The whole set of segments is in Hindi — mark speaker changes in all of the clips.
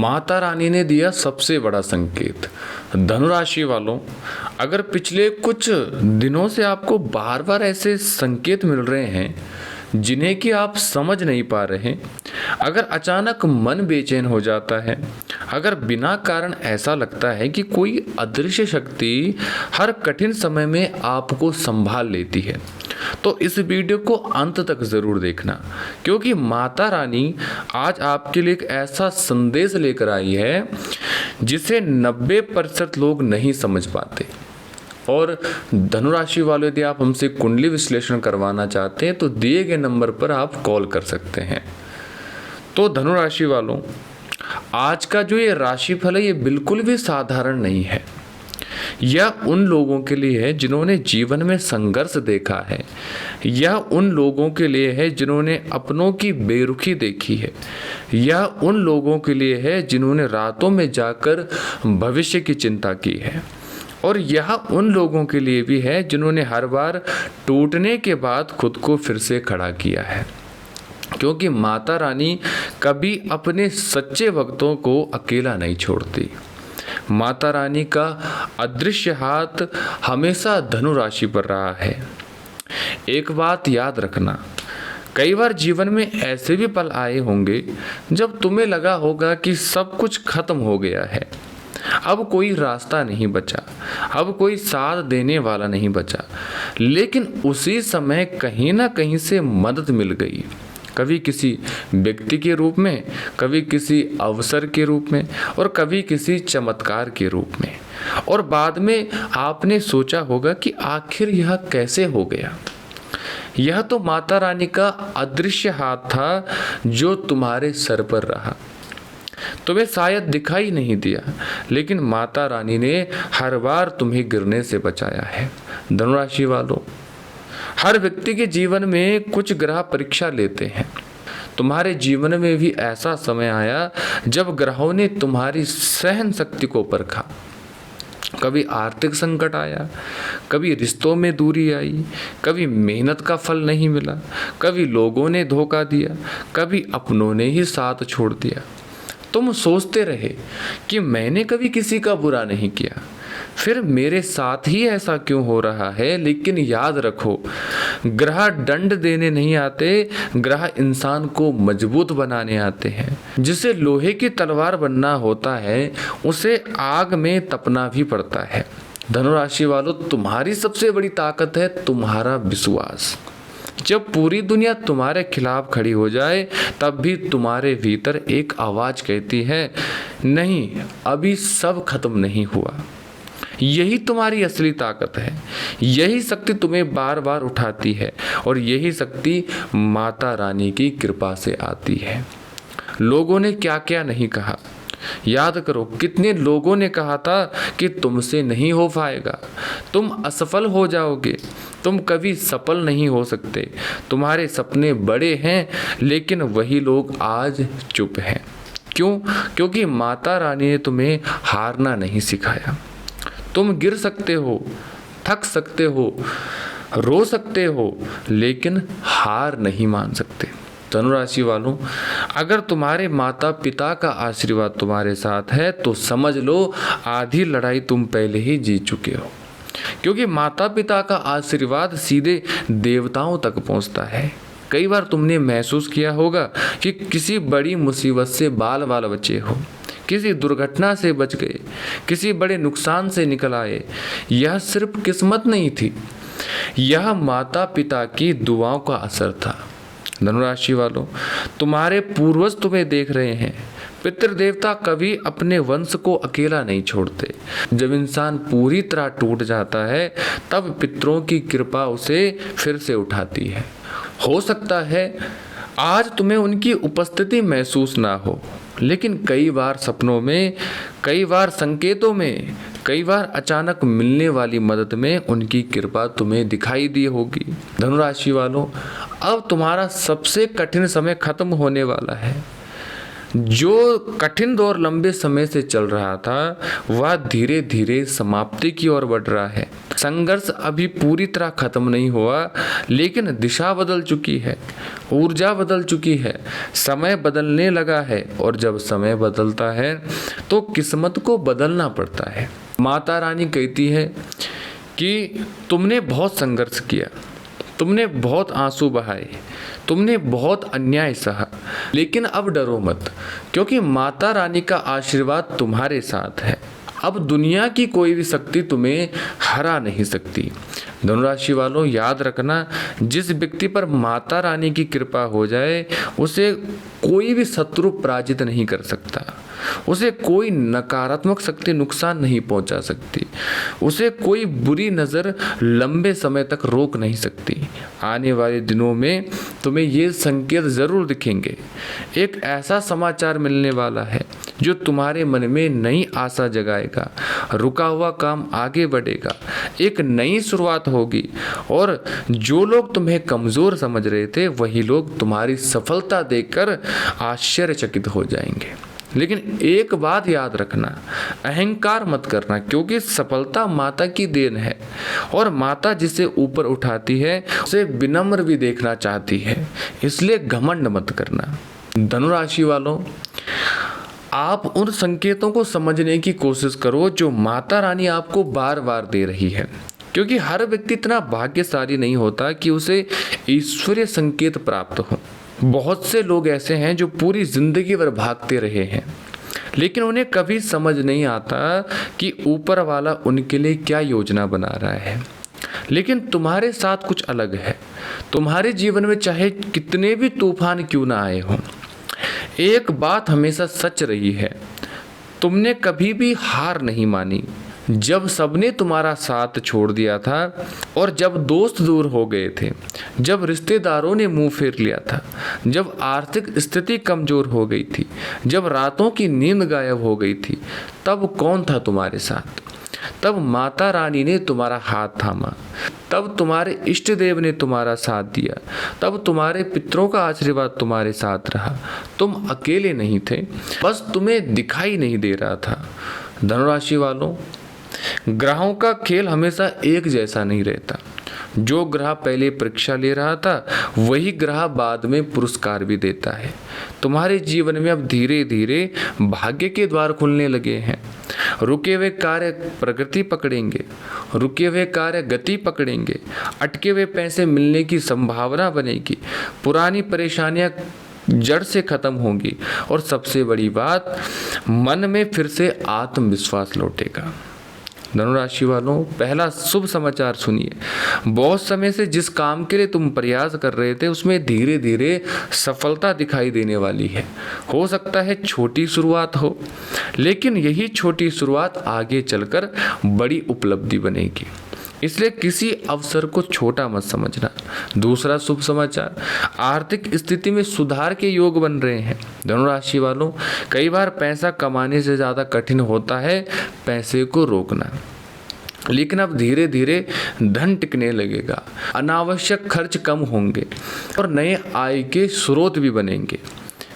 Speaker 1: माता रानी ने दिया सबसे बड़ा संकेत। धनुराशि वालों, अगर पिछले कुछ दिनों से आपको बार बार ऐसे संकेत मिल रहे हैं जिन्हें कि आप समझ नहीं पा रहे, अगर अचानक मन बेचैन हो जाता है, अगर बिना कारण ऐसा लगता है कि कोई अदृश्य शक्ति हर कठिन समय में आपको संभाल लेती है, तो इस वीडियो को अंत तक ज़रूर देखना, क्योंकि माता रानी आज आपके लिए एक ऐसा संदेश लेकर आई है जिसे 90% लोग नहीं समझ पाते। और धनुराशि वालों, यदि आप हमसे कुंडली विश्लेषण करवाना चाहते हैं तो दिए गए नंबर पर आप कॉल कर सकते हैं। तो धनुराशि वालों, आज का जो ये राशिफल है ये बिल्कुल भी साधारण नहीं है। यह उन लोगों के लिए है जिन्होंने जीवन में संघर्ष देखा है। यह उन लोगों के लिए है जिन्होंने अपनों की बेरुखी देखी है। यह उन लोगों के लिए है जिन्होंने रातों में जाकर भविष्य की चिंता की है। और यह उन लोगों के लिए भी है जिन्होंने हर बार टूटने के बाद खुद को फिर से खड़ा किया है, क्योंकि माता रानी कभी अपने सच्चे भक्तों को अकेला नहीं छोड़ती। माता रानी का अदृश्य हाथ हमेशा धनु राशि पर रहा है। एक बात याद रखना, कई बार जीवन में ऐसे भी पल आए होंगे जब तुम्हें लगा होगा कि सब कुछ खत्म हो गया है, अब कोई रास्ता नहीं बचा, अब कोई साथ देने वाला नहीं बचा। लेकिन उसी समय कहीं ना कहीं से मदद मिल गई, कभी किसी व्यक्ति के रूप में, कभी किसी अवसर के रूप में, और कभी किसी चमत्कार के रूप में। और बाद में आपने सोचा होगा कि आखिर यह कैसे हो गया। यह तो माता रानी का अदृश्य हाथ था जो तुम्हारे सर पर रहा। तुम्हें शायद दिखाई नहीं दिया, लेकिन माता रानी ने हर बार तुम्हें गिरने से बचाया है। धनुराशि वालों, हर व्यक्ति के जीवन में कुछ ग्रह परीक्षा लेते हैं। तुम्हारे जीवन में भी ऐसा समय आया जब ग्रहों ने तुम्हारी सहन शक्ति को परखा। कभी आर्थिक संकट आया, कभी रिश्तों में दूरी आई, कभी मेहनत का फल नहीं मिला, कभी लोगों ने धोखा दिया, कभी अपनों ने ही साथ छोड़ दिया। तुम सोचते रहे कि मैंने कभी किसी का बुरा नहीं किया, फिर मेरे साथ ही ऐसा क्यों हो रहा है। लेकिन याद रखो, ग्रह दंड देने नहीं आते, ग्रह इंसान को मजबूत बनाने आते हैं। जिसे लोहे की तलवार बनना होता है उसे आग में तपना भी पड़ता है। धनुराशि वालों, तुम्हारी सबसे बड़ी ताकत है तुम्हारा विश्वास। जब पूरी दुनिया तुम्हारे खिलाफ खड़ी हो जाए तब भी तुम्हारे भीतर एक आवाज कहती है, नहीं, अभी सब खत्म नहीं हुआ। यही तुम्हारी असली ताकत है। यही शक्ति तुम्हें बार बार उठाती है, और यही शक्ति माता रानी की कृपा से आती है। लोगों ने क्या क्या नहीं कहा, याद करो, कितने लोगों ने कहा था कि तुमसे नहीं हो पाएगा, तुम असफल हो जाओगे, तुम कभी सफल नहीं हो सकते, तुम्हारे सपने बड़े हैं। लेकिन वही लोग आज चुप हैं। क्यों? क्योंकि माता रानी ने तुम्हें हारना नहीं सिखाया। तुम गिर सकते हो, थक सकते हो, रो सकते हो, लेकिन हार नहीं मान सकते। धनुराशि वालों, अगर तुम्हारे माता पिता का आशीर्वाद तुम्हारे साथ है तो समझ लो आधी लड़ाई तुम पहले ही जीत चुके हो, क्योंकि माता पिता का आशीर्वाद सीधे देवताओं तक पहुंचता है। कई बार तुमने महसूस किया होगा कि किसी बड़ी मुसीबत से बाल बाल बचे हो, किसी दुर्घटना से बच गए, किसी बड़े नुकसान से निकल आए। यह सिर्फ किस्मत नहीं थी, यह माता पिता की दुआओं का असर था। धनुराशि वालों, तुम्हारे पूर्वज तुम्हें देख रहे हैं। पितृदेवता कभी अपने वंश को अकेला नहीं छोड़ते। जब इंसान पूरी तरह टूट जाता है तब पितरों की कृपा उसे फिर से उठाती है। हो सकता है आज तुम्हें उनकी उपस्थिति महसूस ना हो, लेकिन कई बार सपनों में, कई बार संकेतों में, कई बार अचानक मिलने वाली मदद में उनकी कृपा तुम्हें दिखाई दी होगी। धनुराशि वालों, अब तुम्हारा सबसे कठिन समय खत्म होने वाला है। जो कठिन दौर लंबे समय से चल रहा था वह धीरे धीरे समाप्ति की ओर बढ़ रहा है। संघर्ष अभी पूरी तरह खत्म नहीं हुआ, लेकिन दिशा बदल चुकी है, ऊर्जा बदल चुकी है, समय बदलने लगा है। और जब समय बदलता है तो किस्मत को बदलना पड़ता है। माता रानी कहती है कि तुमने बहुत संघर्ष किया, तुमने बहुत आंसू बहाए, तुमने बहुत अन्याय सहा, लेकिन अब डरो मत, क्योंकि माता रानी का आशीर्वाद तुम्हारे साथ है। अब दुनिया की कोई भी शक्ति तुम्हें हरा नहीं सकती। धनुराशि वालों, याद रखना, जिस व्यक्ति पर माता रानी की कृपा हो जाए उसे कोई भी शत्रु पराजित नहीं कर सकता, उसे कोई नकारात्मक शक्ति नुकसान नहीं पहुंचा सकती, उसे कोई बुरी नज़र लंबे समय तक रोक नहीं सकती। आने वाले दिनों में तुम्हें ये संकेत ज़रूर दिखेंगे। एक ऐसा समाचार मिलने वाला है जो तुम्हारे मन में नई आशा जगाएगा, रुका हुआ काम आगे बढ़ेगा, एक नई शुरुआत होगी। और जो लोग तुम्हें कमज़ोर समझ रहे थे वही लोग तुम्हारी सफलता देखकर आश्चर्यचकित हो जाएंगे। लेकिन एक बात याद रखना, अहंकार मत करना, क्योंकि सफलता माता की देन है और माता जिसे ऊपर उठाती है उसे विनम्र भी देखना चाहती है, इसलिए घमंड मत करना। धनुराशि वालों, आप उन संकेतों को समझने की कोशिश करो जो माता रानी आपको बार बार दे रही है, क्योंकि हर व्यक्ति इतना भाग्यशाली नहीं होता कि उसे ईश्वरीय संकेत प्राप्त हो। बहुत से लोग ऐसे हैं जो पूरी जिंदगी भर भागते रहे हैं, लेकिन उन्हें कभी समझ नहीं आता कि ऊपर वाला उनके लिए क्या योजना बना रहा है। लेकिन तुम्हारे साथ कुछ अलग है। तुम्हारे जीवन में चाहे कितने भी तूफान क्यों ना आए हों, एक बात हमेशा सच रही है, तुमने कभी भी हार नहीं मानी। जब सबने तुम्हारा साथ छोड़ दिया था और जब दोस्त दूर हो गए थे, जब रिश्तेदारों ने मुंह फेर लिया था, जब आर्थिक स्थिति कमजोर हो गई थी, जब रातों की नींद गायब हो गई थी, तब कौन था तुम्हारे साथ? तब माता रानी ने तुम्हारा हाथ थामा, तब तुम्हारे इष्ट देव ने तुम्हारा साथ दिया, तब तुम्हारे पितरों का आशीर्वाद तुम्हारे साथ रहा। तुम अकेले नहीं थे, बस तुम्हें दिखाई नहीं दे रहा था। धनुराशि वालों, ग्रहों का खेल हमेशा एक जैसा नहीं रहता। जो ग्रह पहले परीक्षा ले रहा था वही ग्रह बाद में पुरस्कार भी देता है। तुम्हारे जीवन में अब धीरे धीरे भाग्य के द्वार खुलने लगे हैं। रुके हुए कार्य प्रगति पकड़ेंगे, रुके हुए कार्य गति पकड़ेंगे, अटके हुए पैसे मिलने की संभावना बनेगी, पुरानी परेशानियां जड़ से खत्म होंगी और सबसे बड़ी बात, मन में फिर से आत्मविश्वास लौटेगा। धनुराशि वालों, पहला शुभ समाचार सुनिए। बहुत समय से जिस काम के लिए तुम प्रयास कर रहे थे उसमें धीरे धीरे सफलता दिखाई देने वाली है। हो सकता है छोटी शुरुआत हो, लेकिन यही छोटी शुरुआत आगे चलकर बड़ी उपलब्धि बनेगी, इसलिए किसी अवसर को छोटा मत समझना। दूसरा शुभ समाचार, आर्थिक स्थिति में सुधार के योग बन रहे हैं। धनुराशि वालों, कई बार पैसा कमाने से ज़्यादा कठिन होता है पैसे को रोकना, लेकिन अब धीरे धीरे धन टिकने लगेगा, अनावश्यक खर्च कम होंगे और नए आय के स्रोत भी बनेंगे।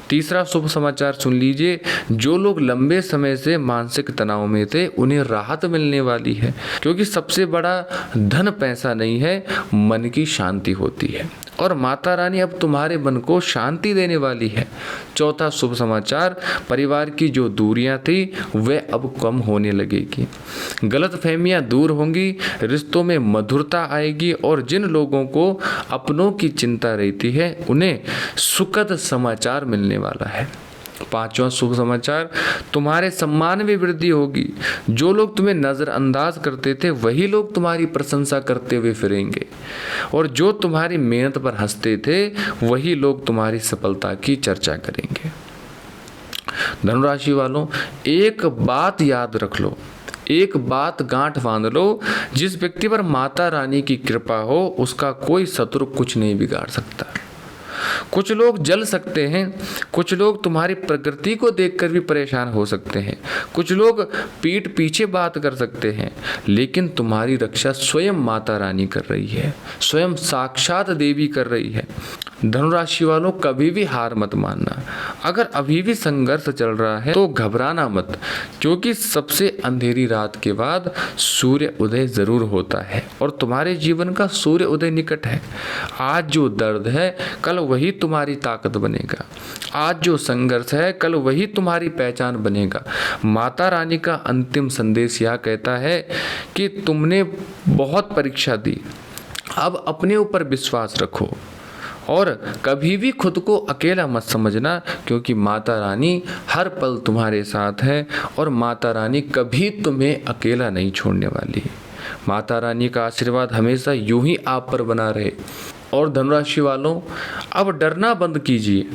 Speaker 1: तीसरा शुभ समाचार सुन लीजिए, जो लोग लंबे समय से मानसिक तनाव में थे उन्हें राहत मिलने वाली है, क्योंकि सबसे बड़ा धन पैसा नहीं है, मन की शांति होती है और माता रानी अब तुम्हारे मन को शांति देने वाली है। चौथा शुभ समाचार, परिवार की जो दूरियां थी वह अब कम होने लगेगी, गलतफहमियां दूर होंगी, रिश्तों में मधुरता आएगी और जिन लोगों को अपनों की चिंता रहती है उन्हें सुखद समाचार मिलने वाला है। पांचवा शुभ समाचार, तुम्हारे सम्मान में वृद्धि होगी। जो लोग तुम्हें नजरअंदाज करते थे वही लोग तुम्हारी प्रशंसा करते हुए फिरेंगे और जो तुम्हारी मेहनत पर हंसते थे वही लोग तुम्हारी सफलता की चर्चा करेंगे। धनुराशि वालों, एक बात याद रख लो, एक बात गांठ बांध लो, जिस व्यक्ति पर माता रानी की कृपा हो उसका कोई शत्रु कुछ नहीं बिगाड़ सकता। कुछ लोग जल सकते हैं, कुछ लोग तुम्हारी प्रकृति को देखकर भी परेशान हो सकते हैं, कुछ लोग पीठ पीछे बात कर सकते हैं, लेकिन तुम्हारी रक्षा स्वयं माता रानी कर रही है, स्वयं साक्षात देवी कर रही है। धनुराशि वालों, कभी भी हार मत मानना। अगर अभी भी संघर्ष चल रहा है तो घबराना मत, क्योंकि सबसे अंधेरी रात के बाद सूर्य उदय जरूर होता है और तुम्हारे जीवन का सूर्य उदय निकट है। आज जो दर्द है कल वही तुम्हारी ताकत बनेगा। आज जो संघर्ष है कल वही तुम्हारी पहचान बनेगा। माता रानी का अंतिम संदेश यह कहता है कि तुमने बहुत परीक्षा दी, अब अपने ऊपर विश्वास रखो और कभी भी खुद को अकेला मत समझना, क्योंकि माता रानी हर पल तुम्हारे साथ है और माता रानी कभी तुम्हें अकेला नहीं छोड़ने वाली। माता रानी का आशीर्वाद हमेशा यूं ही आप पर बना रहे। और धनुराशि वालों, अब डरना बंद कीजिए,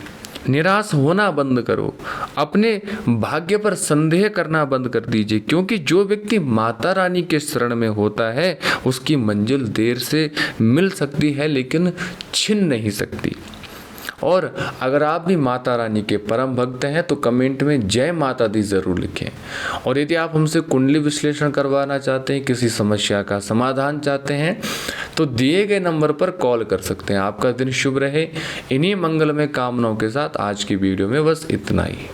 Speaker 1: निराश होना बंद करो, अपने भाग्य पर संदेह करना बंद कर दीजिए, क्योंकि जो व्यक्ति माता रानी के शरण में होता है उसकी मंजिल देर से मिल सकती है लेकिन छिन नहीं सकती। और अगर आप भी माता रानी के परम भक्त हैं तो कमेंट में जय माता दी ज़रूर लिखें। और यदि आप हमसे कुंडली विश्लेषण करवाना चाहते हैं, किसी समस्या का समाधान चाहते हैं, तो दिए गए नंबर पर कॉल कर सकते हैं। आपका दिन शुभ रहे। इन्हीं मंगलमय कामनाओं के साथ आज की वीडियो में बस इतना ही।